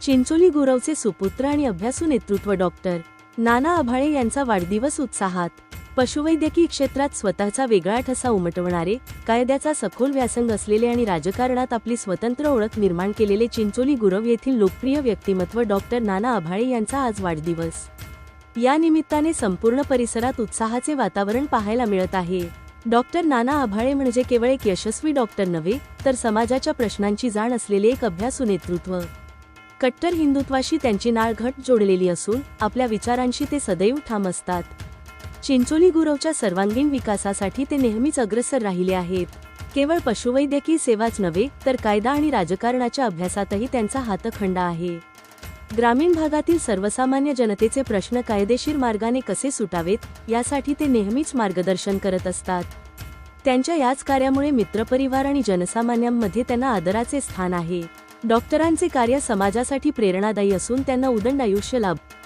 चिंचोली गुरवचे सुपुत्र आणि अभ्यासू नेतृत्व डॉक्टर नाना आभाळे यांचा वाढदिवस उत्साहात. पशुवैद्यकीय क्षेत्रात स्वतःचा वेगळा ठसा उमटवणारे, कायद्याचा सखोल व्यासंग असलेले आणि राजकारणात आपली स्वतंत्र ओळख निर्माण केलेले चिंचोली गुरव येथील लोकप्रिय व्यक्तिमत्व डॉक्टर नाना आभाळे यांचा आज वाढदिवस. या निमित्ताने संपूर्ण परिसरात उत्साहाचे वातावरण पाहायला मिळत आहे. डॉक्टर नाना आभाळे म्हणजे केवळ एक यशस्वी डॉक्टर नव्हे, तर समाजाच्या प्रश्नांची जाण असलेले एक अभ्यासू नेतृत्व. कट्टर हिंदुत्वाशी त्यांची नाळ घट जोडलेली असून आपल्या विचारांशी ते सदैव ठाम असतात. चिंचोली गुरवच्या सर्वांगीण विकासासाठी ते नेहमीच अग्रेसर राहिले आहेत. केवळ पशुवैद्यकीय सेवाच नव्हे, तर कायदा आणि राजकारणाच्या अभ्यासातही त्यांचा हातखंडा आहे. ग्रामीण भागातील सर्वसामान्य जनतेचे प्रश्न कायदेशीर मार्गाने कसे सुटावेत, यासाठी ते नेहमीच मार्गदर्शन करत असतात. त्यांच्या याच कार्यामुळे मित्रपरिवार आणि जनसामान्यांमध्ये त्यांना आदराचे स्थान आहे. डॉक्टरांचे कार्य समाजासाठी प्रेरणादायी असून त्यांना उदंड आयुष्य लाभो.